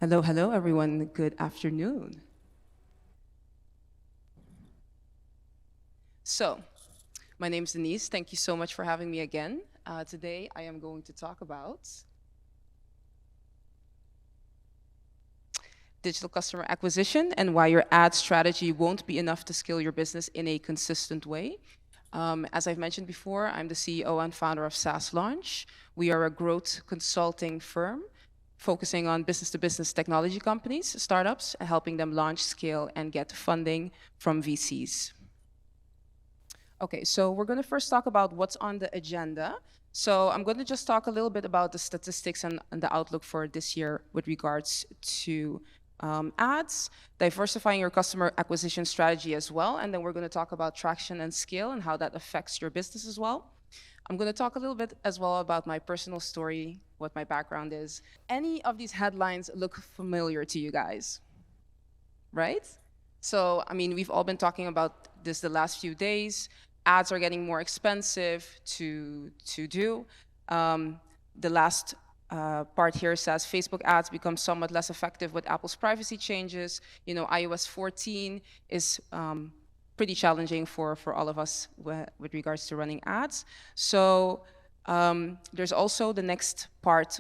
Hello, hello, everyone. Good afternoon. So, my name is Denise. Thank you so much for having me again. Today, I am going to talk about digital customer acquisition and why your ad strategy won't be enough to scale your business in a consistent way. As I've mentioned before, I'm the CEO and founder of SaaS Launch. We are a growth consulting firm focusing on business to business technology companies, startups, and helping them launch, scale, and get funding from VCs. Okay, so we're going to first talk about what's on the agenda. So I'm going to just talk a little bit about the statistics and the outlook for this year with regards to ads, diversifying your customer acquisition strategy as well, and then we're going to talk about traction and scale and how that affects your business as well. I'm going to talk a little bit as well about my personal story, what my background is. Any of these headlines look familiar to you guys, right? So, I mean, we've all been talking about this the last few days. Ads are getting more expensive to do. The last part here says Facebook ads become somewhat less effective with Apple's privacy changes. You know, iOS 14 is pretty challenging for all of us with regards to running ads. So there's also the next part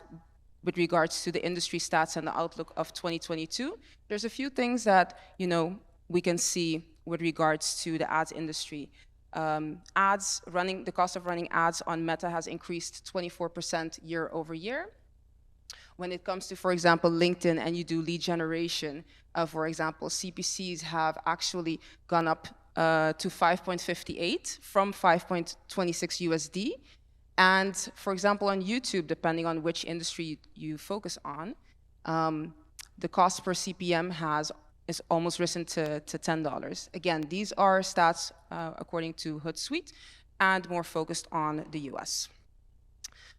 with regards to the industry stats and the outlook of 2022. There's a few things that, you know, we can see with regards to the ads industry. The cost of running ads on Meta has increased 24% year over year. When it comes to, for example, LinkedIn and you do lead generation, for example, CPCs have actually gone up to 5.58 from 5.26 USD. And for example, on YouTube, depending on which industry you focus on, the cost per CPM is almost risen to $10. Again, these are stats according to Hootsuite and more focused on the US.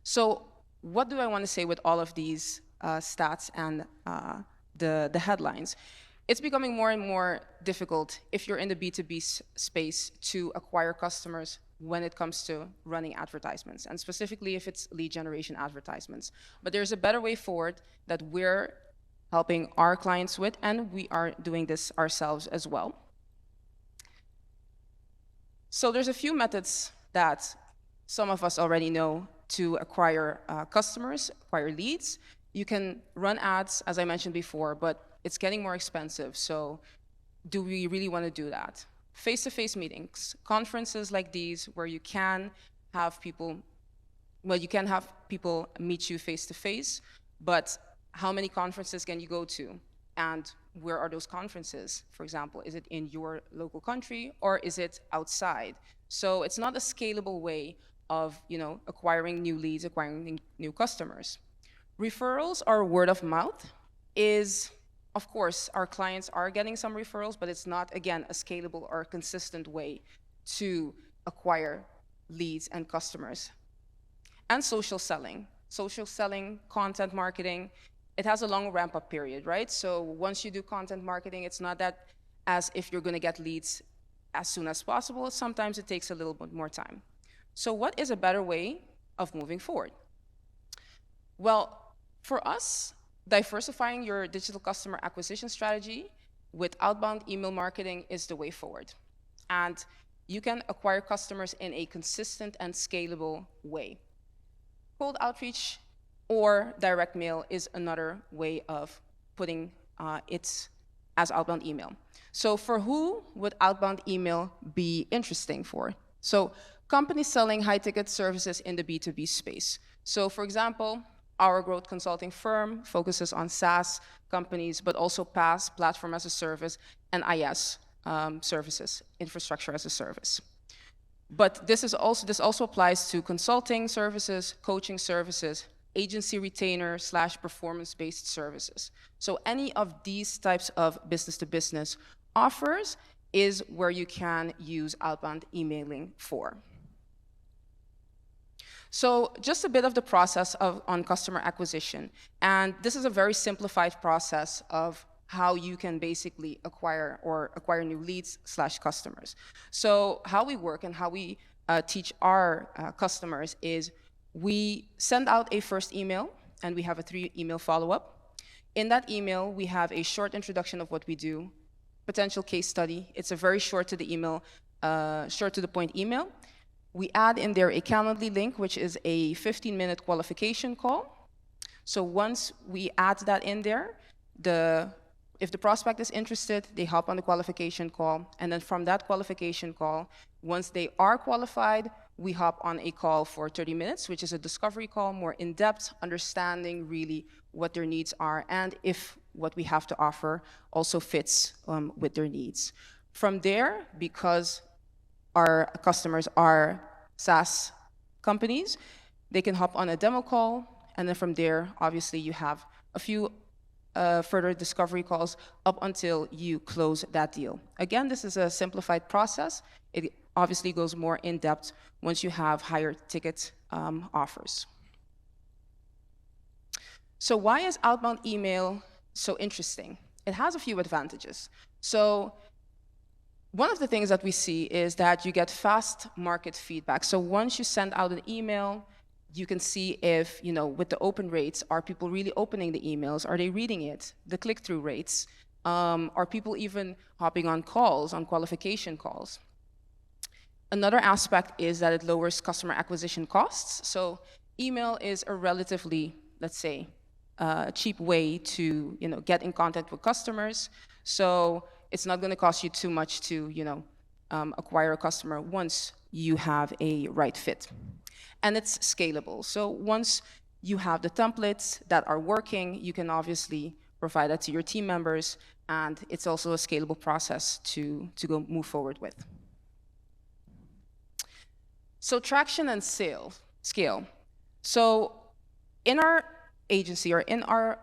So what do I want to say with all of these stats and the headlines? It's becoming more and more difficult if you're in the B2B space to acquire customers when it comes to running advertisements, and specifically if it's lead generation advertisements. But there's a better way forward that we're helping our clients with, and we are doing this ourselves as well. So there's a few methods that some of us already know to acquire customers, acquire leads. You can run ads, as I mentioned before, but it's getting more expensive. So do we really want to do that? Face-to-face meetings, conferences like these where you can have people, meet you face-to-face, but how many conferences can you go to? And where are those conferences? For example, is it in your local country or is it outside? So it's not a scalable way of, acquiring new leads, acquiring new customers. Referrals or word of mouth is, of course, our clients are getting some referrals, but it's not, again, a scalable or consistent way to acquire leads and customers. And social selling, content marketing, it has a long ramp-up period, right? So once you do content marketing, it's not that as if you're going to get leads as soon as possible. Sometimes it takes a little bit more time. So what is a better way of moving forward? Well, for us, diversifying your digital customer acquisition strategy with outbound email marketing is the way forward. And you can acquire customers in a consistent and scalable way. Cold outreach or direct mail is another way of putting it as outbound email. So for who would outbound email be interesting for? So companies selling high-ticket services in the B2B space. So for example, our growth consulting firm focuses on SaaS companies, but also PaaS, platform as a service, and IaaS services, infrastructure as a service. But this also applies to consulting services, coaching services, agency retainer / performance-based services. So any of these types of business-to-business offers is where you can use outbound emailing for. So just a bit of the process on customer acquisition. And this is a very simplified process of how you can basically acquire new leads / customers. So how we work and how we teach our customers is we send out a first email and we have a 3 email follow-up. In that email, we have a short introduction of what we do, potential case study. It's a very short to the point email. We add in there a Calendly link, which is a 15-minute qualification call. So once we add that in there, if the prospect is interested, they hop on the qualification call, and then from that qualification call, once they are qualified, we hop on a call for 30 minutes, which is a discovery call, more in-depth, understanding really what their needs are, and if what we have to offer also fits with their needs. From there, because our customers are SaaS companies, they can hop on a demo call, and then from there, obviously, you have a few further discovery calls up until you close that deal. Again, this is a simplified process. It obviously goes more in depth once you have higher ticket offers. So why is outbound email so interesting? It has a few advantages. So one of the things that we see is that you get fast market feedback. So once you send out an email, you can see if, with the open rates, are people really opening the emails? Are they reading it? The click-through rates? Are people even hopping on calls, on qualification calls? Another aspect is that it lowers customer acquisition costs. So email is a relatively, let's say, cheap way to, get in contact with customers. So it's not going to cost you too much to, acquire a customer once you have a right fit. And it's scalable. So once you have the templates that are working, you can obviously provide that to your team members, and it's also a scalable process to go move forward with. So traction and scale. So in our agency or in our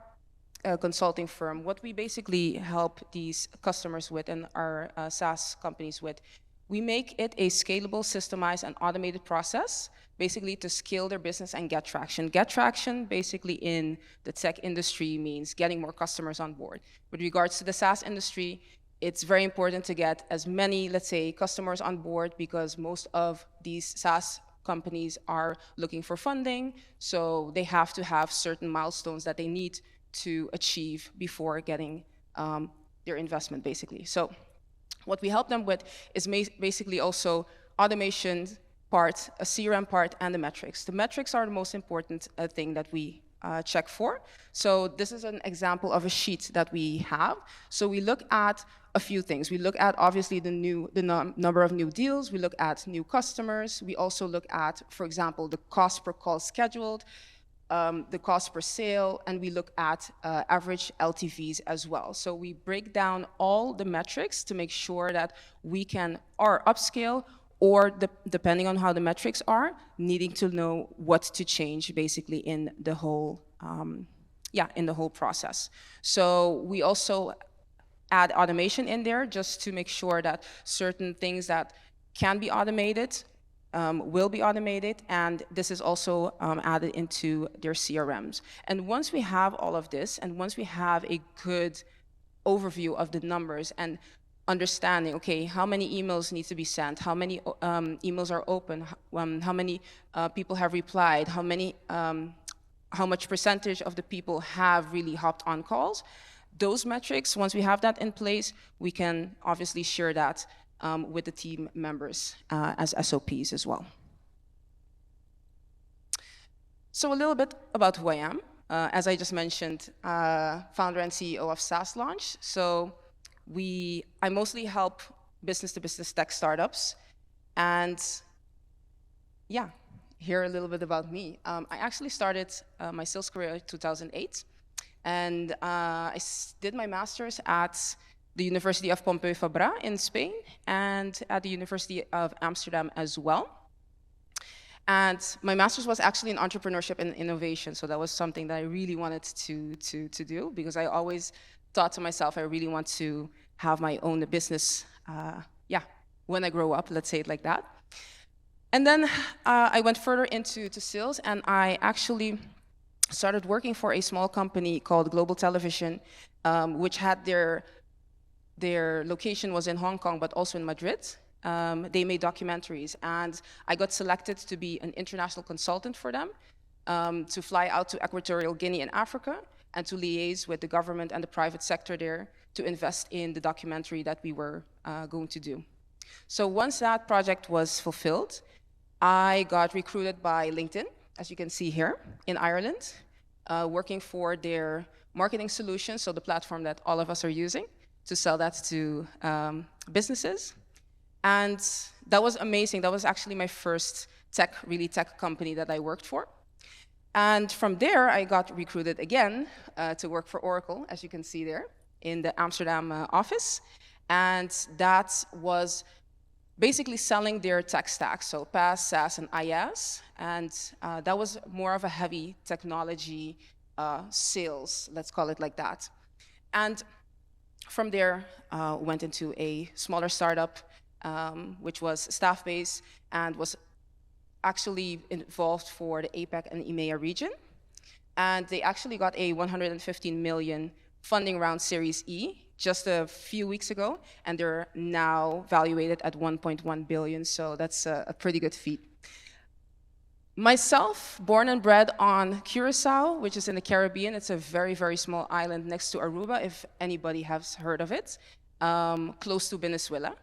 consulting firm, what we basically help these customers with and our SaaS companies with, we make it a scalable, systemized, and automated process, basically to scale their business and get traction. Get traction, basically, in the tech industry means getting more customers on board. With regards to the SaaS industry, it's very important to get as many, let's say, customers on board, because most of these SaaS companies are looking for funding, so they have to have certain milestones that they need to achieve before getting their investment, basically. So what we help them with is basically also automation part, a CRM part, and the metrics. The metrics are the most important thing that we check for. So this is an example of a sheet that we have. So we look at a few things. We look at, obviously, the number of new deals. We look at new customers. We also look at, for example, the cost per call scheduled, the cost per sale, and we look at average LTVs as well. So we break down all the metrics to make sure that we can upscale, or depending on how the metrics are, needing to know what to change basically in the whole process. So we also add automation in there just to make sure that certain things that can be automated will be automated, and this is also added into their CRMs. And once we have all of this, and once we have a good overview of the numbers and understanding, okay, how many emails need to be sent, how many emails are open, how many people have replied, how much percentage of the people have really hopped on calls, those metrics, once we have that in place, we can obviously share that with the team members as SOPs as well. So a little bit about who I am. As I just mentioned, founder and CEO of SaaS Launch. So I mostly help business-to-business tech startups. And yeah, hear a little bit about me. I actually started my sales career in 2008. And I did my master's at the University of Pompeu Fabra in Spain and at the University of Amsterdam as well. And my master's was actually in entrepreneurship and innovation, so that was something that I really wanted to do, because I always thought to myself, I really want to have my own business, when I grow up, let's say it like that. And then I went further into sales, and I actually started working for a small company called Global Television, which had their location was in Hong Kong, but also in Madrid. They made documentaries, and I got selected to be an international consultant for them, to fly out to Equatorial Guinea in Africa and to liaise with the government and the private sector there to invest in the documentary that we were going to do. So once that project was fulfilled, I got recruited by LinkedIn, as you can see here, in Ireland, working for their marketing solutions, so the platform that all of us are using, to sell that to businesses. And that was amazing. That was actually my first really tech company that I worked for. And from there, I got recruited again to work for Oracle, as you can see there, in the Amsterdam office. And that was basically selling their tech stack, so PaaS, SaaS, and IaaS. And that was more of a heavy technology sales, let's call it like that. And from there, went into a smaller startup, which was staff-based and was actually involved for the APAC and EMEA region. And they actually got a 115 million funding round Series E just a few weeks ago, and they're now valuated at 1.1 billion, so that's a pretty good feat. Myself, born and bred on Curacao, which is in the Caribbean. It's a very, very small island next to Aruba, if anybody has heard of it, close to Venezuela.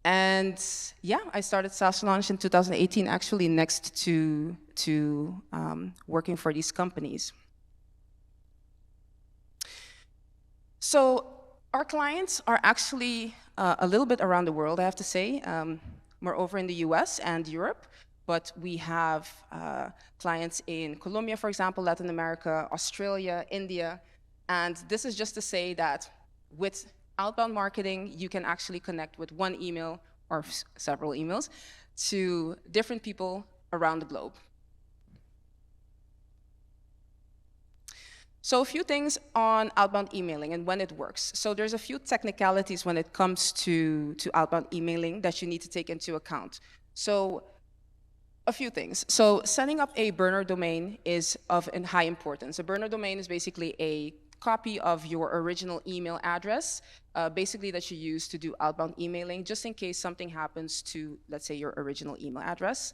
And yeah, I started SaaS Launch in 2018, actually next to working for these companies. So our clients are actually a little bit around the world, I have to say. Moreover in the US and Europe, but we have clients in Colombia, for example, Latin America, Australia, India. And this is just to say that with outbound marketing, you can actually connect with one email or several emails to different people around the globe. So a few things on outbound emailing and when it works. So there's a few technicalities when it comes to outbound emailing that you need to take into account. So a few things. So setting up a burner domain is of high importance. A burner domain is basically a copy of your original email address, basically that you use to do outbound emailing, just in case something happens to, let's say, your original email address.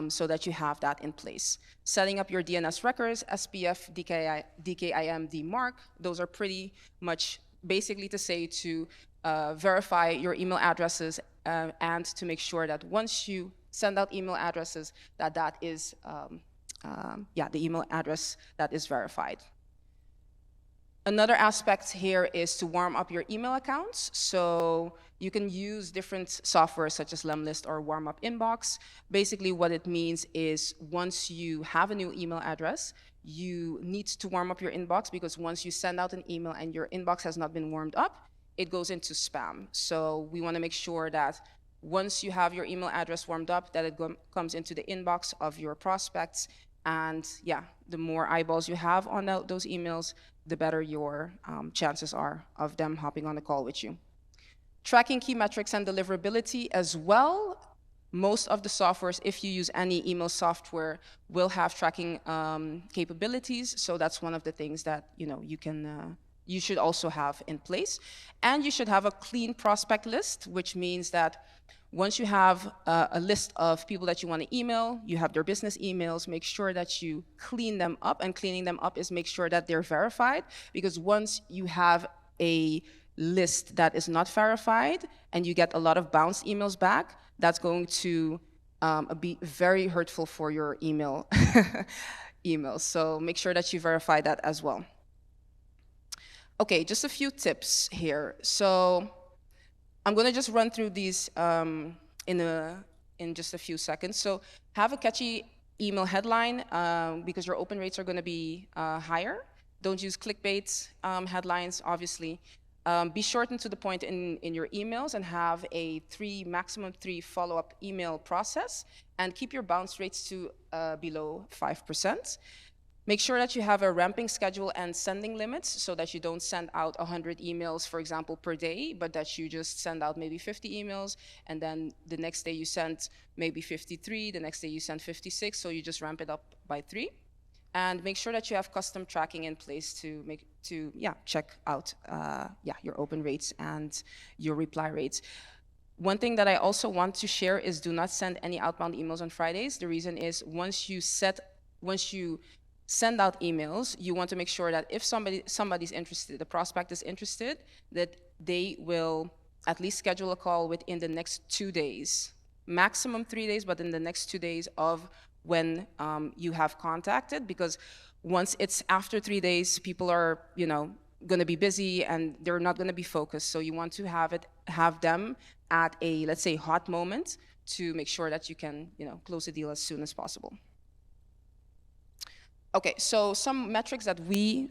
So that you have that in place. Setting up your DNS records, SPF, DKIM, DMARC, those are pretty much basically to say to verify your email addresses and to make sure that once you send out email addresses, that is, the email address that is verified. Another aspect here is to warm up your email accounts. So you can use different software such as Lemlist or Warm Up Inbox. Basically what it means is once you have a new email address, you need to warm up your inbox, because once you send out an email and your inbox has not been warmed up, it goes into spam. So we want to make sure that once you have your email address warmed up, that it comes into the inbox of your prospects. And yeah, the more eyeballs you have on those emails, the better your chances are of them hopping on the call with you. Tracking key metrics and deliverability as well. Most of the softwares, if you use any email software, will have tracking capabilities. So that's one of the things that you should also have in place. And you should have a clean prospect list, which means that once you have a list of people that you want to email, you have their business emails, make sure that you clean them up. And cleaning them up is make sure that they're verified, because once you have a list that is not verified and you get a lot of bounced emails back, that's going to be very hurtful for your emails. So make sure that you verify that as well. Okay, just a few tips here. So I'm going to just run through these in just a few seconds. So have a catchy email headline because your open rates are going to be higher. Don't use clickbait headlines, obviously. Be short and to the point in your emails, and have a maximum three follow-up email process, and keep your bounce rates to below 5%. Make sure that you have a ramping schedule and sending limits, so that you don't send out 100 emails, for example, per day, but that you just send out maybe 50 emails, and then the next day you send maybe 53, the next day you send 56, so you just ramp it up by 3. And make sure that you have custom tracking in place to check out your open rates and your reply rates. One thing that I also want to share is do not send any outbound emails on Fridays. The reason is once you send out emails, you want to make sure that if somebody's interested, the prospect is interested, that they will at least schedule a call within the next 2 days, maximum 3 days, but in the next 2 days of when you have contacted, because once it's after 3 days, people are, going to be busy and they're not going to be focused. So you want to have them at a, let's say, hot moment to make sure that you can, close the deal as soon as possible. Okay, so some metrics that we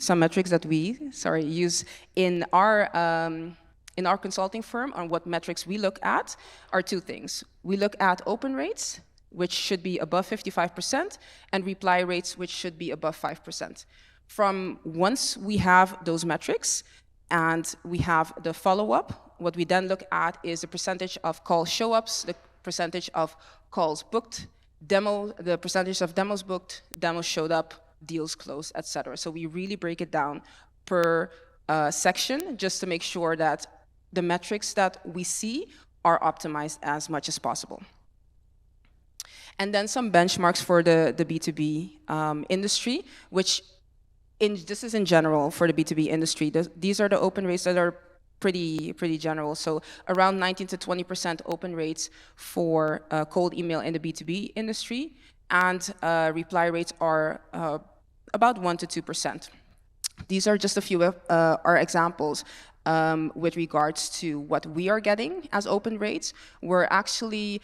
use in our consulting firm on what metrics we look at are two things. We look at open rates, which should be above 55%, and reply rates, which should be above 5%. From once we have those metrics and we have the follow-up, what we then look at is the percentage of call show-ups, the percentage of calls booked, the percentage of demos booked, demos showed up, deals closed, etc. So we really break it down per section just to make sure that the metrics that we see are optimized as much as possible. And then some benchmarks for the B2B industry, which this is in general for the B2B industry. These are the open rates that are pretty general. So around 19 to 20% open rates for cold email in the B2B industry, and reply rates are about 1 to 2%. These are just a few of our examples with regards to what we are getting as open rates. We're actually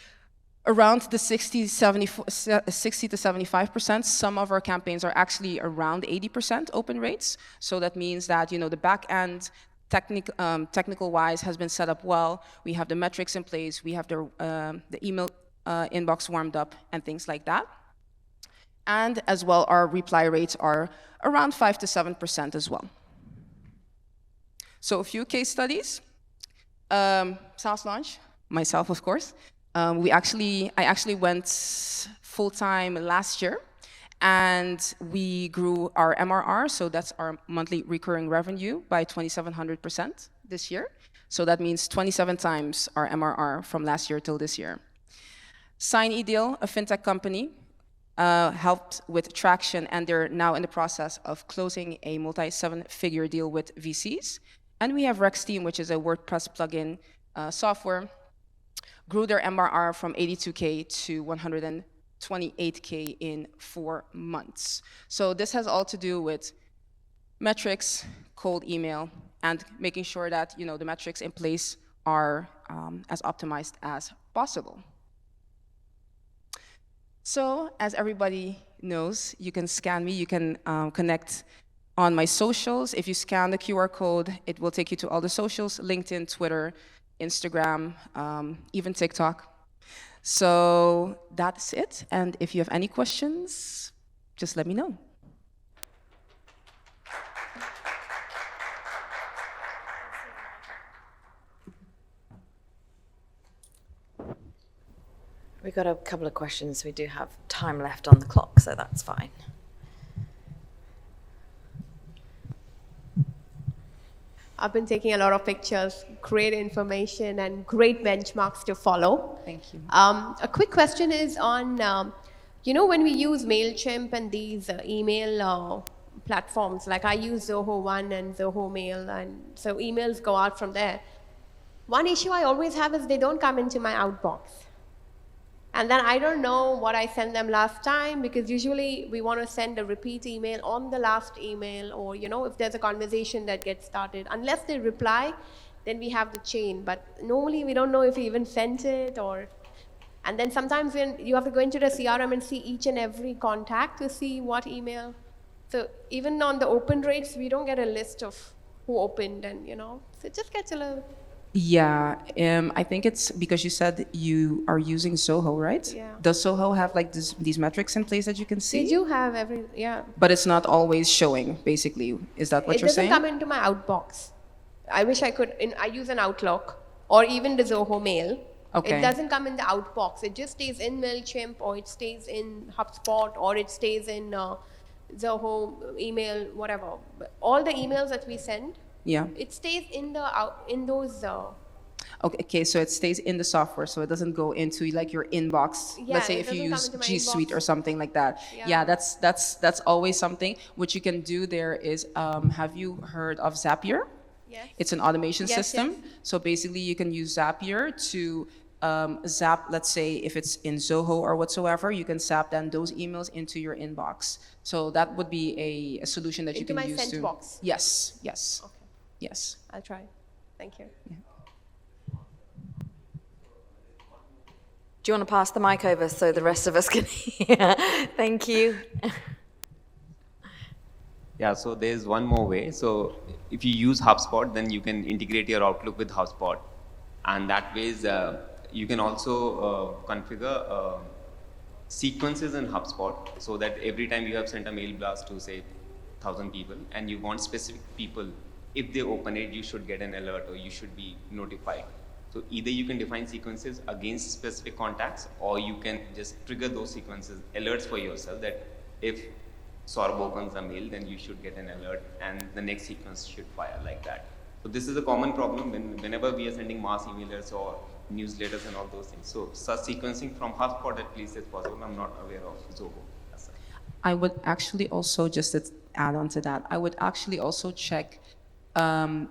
around the 60 to 75%. Some of our campaigns are actually around 80% open rates. So that means that the back end technical-wise has been set up well. We have the metrics in place. We have the email inbox warmed up and things like that. And as well, our reply rates are around 5 to 7% as well. So a few case studies. SaaS launch, myself, of course. I actually went full-time last year, and we grew our MRR, so that's our monthly recurring revenue, by 2,700% this year. So that means 27 times our MRR from last year till this year. Sign eDeal, a fintech company, helped with traction, and they're now in the process of closing a multi-7-figure deal with VCs. And we have RexTeam, which is a WordPress plugin software, grew their MRR from 82K to 128K in 4 months. So this has all to do with metrics, cold email, and making sure that the metrics in place are as optimized as possible. So as everybody knows, you can scan me, you can connect on my socials. If you scan the QR code, it will take you to all the socials: LinkedIn, Twitter, Instagram, even TikTok. So that's it. And if you have any questions, just let me know. We've got a couple of questions. We do have time left on the clock, so that's fine. I've been taking a lot of pictures, great information, and great benchmarks to follow. Thank you. A quick question is on, when we use MailChimp and these email platforms, like I use Zoho One and Zoho Mail, and so emails go out from there. One issue I always have is they don't come into my outbox. And then I don't know what I sent them last time, because usually we want to send a repeat email on the last email, or if there's a conversation that gets started. Unless they reply, then we have the chain. But normally we don't know if we even sent it, and then sometimes when you have to go into the CRM and see each and every contact to see what email. So even on the open rates, we don't get a list of who opened, and so it just gets a little. Yeah, I think it's because you said you are using Zoho, right? Yeah. Does Zoho have like these metrics in place that you can see? They do have yeah. But it's not always showing, basically. Is that what you're saying? It doesn't come into my outbox. I wish I could. I use an Outlook or even the Zoho Mail. Okay. It doesn't come in the outbox. It just stays in MailChimp, or it stays in HubSpot, or it stays in Zoho email, whatever. But all the emails that we send, yeah, it stays in those. Okay, so it stays in the software, so it doesn't go into like your inbox. Yeah, Let's say it if you doesn't come use into my G Suite or inbox. something like that. Yeah. Yeah, that's always something. What you can do there is, have you heard of Zapier? Yes. It's an automation Yes, system. yes. So basically, you can use Zapier to zap, let's say, if it's in Zoho or whatsoever, you can zap then those emails into your inbox. So that would be a solution that you Into can my use sent to. box. Yes, yes, Okay, yes. I'll try. Thank you. Do you want to pass the mic over so the rest of us can hear? Thank you. Yeah, so there's one more way. So if you use HubSpot, then you can integrate your Outlook with HubSpot. And that ways, you can also configure sequences in HubSpot so that every time you have sent a mail blast to say 1,000 people and you want specific people, if they open it, you should get an alert or you should be notified. So either you can define sequences against specific contacts, or you can just trigger those sequences, alerts for yourself that if Saurabh opens a mail, then you should get an alert and the next sequence should fire like that. So this is a common problem whenever we are sending mass emailers or newsletters and all those things. So such sequencing from HubSpot at least is possible. I'm not aware of Zoho. I would actually also, just to add on to that, I would actually also check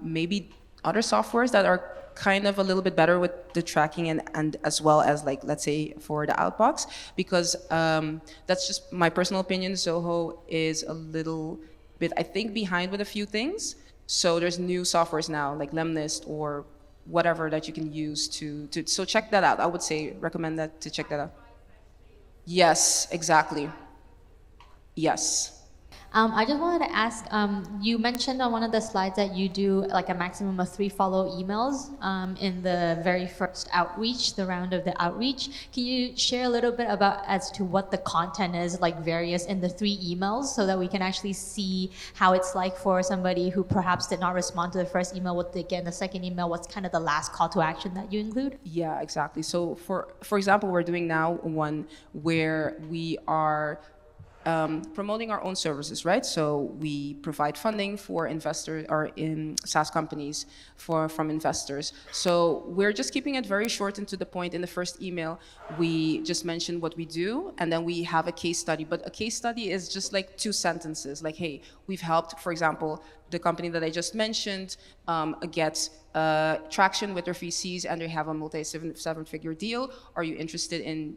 maybe other softwares that are kind of a little bit better with the tracking and as well as, like, let's say for the outbox, because that's just my personal opinion. Zoho is a little bit, I think, behind with a few things. So there's new softwares now like Lemlist or whatever that you can use to so check that out. I would say recommend that to check that out. Yes, exactly. Yes. I just wanted to ask, you mentioned on one of the slides that you do like a maximum of 3 follow emails in the very first outreach, the round of the outreach. Can you share a little bit about as to what the content is, like various in the 3 emails, so that we can actually see how it's like for somebody who perhaps did not respond to the first email, what they get in the second email, what's kind of the last call to action that you include? Yeah, exactly. So for example, we're doing now one where we are promoting our own services, right? So we provide funding for investors or in SaaS companies from investors. So we're just keeping it very short and to the point. In the first email, we just mention what we do, and then we have a case study. But a case study is just like 2 sentences, like, hey, we've helped, for example, the company that I just mentioned get traction with their VCs, and they have a multi-7-figure deal. Are you interested in,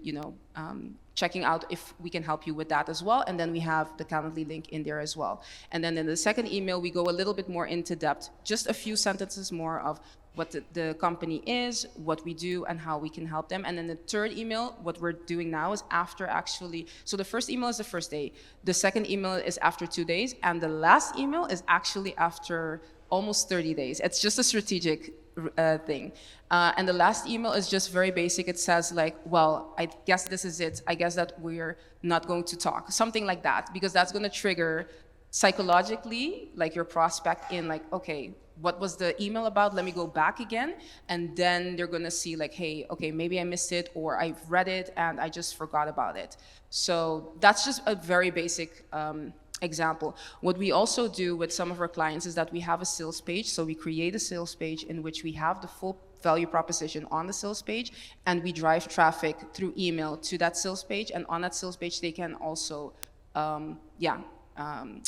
checking out if we can help you with that as well? And then we have the Calendly link in there as well. And then in the second email, we go a little bit more into depth, just a few sentences more of what the company is, what we do, and how we can help them. And then the third email, what we're doing now is after actually, so the first email is the first day, the second email is after 2 days, and the last email is actually after almost 30 days. It's just a strategic thing. And the last email is just very basic. It says like, well, I guess this is it. I guess that we're not going to talk. Something like that, because that's going to trigger psychologically like your prospect in like, okay, what was the email about? Let me go back again. And then they're going to see like, hey, okay, maybe I missed it, or I've read it and I just forgot about it. So that's just a very basic example. What we also do with some of our clients is that we have a sales page. So we create a sales page in which we have the full value proposition on the sales page, and we drive traffic through email to that sales page. And on that sales page, they can also,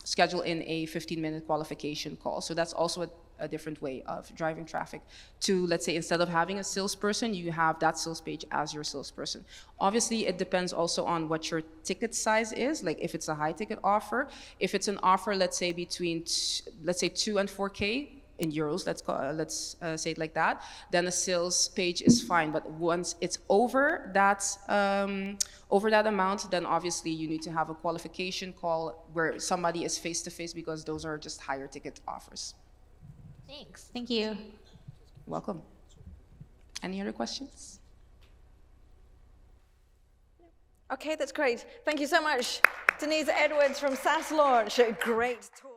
schedule in a 15-minute qualification call. So that's also a different way of driving traffic to, let's say, instead of having a salesperson, you have that sales page as your salesperson. Obviously, it depends also on what your ticket size is, like if it's a high ticket offer. If it's an offer, let's say between, let's say 2 and 4K in euros, let's say it like that, then a sales page is fine. But once it's over that amount, then obviously you need to have a qualification call where somebody is face-to-face, because those are just higher ticket offers. Thanks. Thank you. Welcome. Any other questions? Okay, that's great. Thank you so much, Denise Edwards from SaaS Launch. Great talk.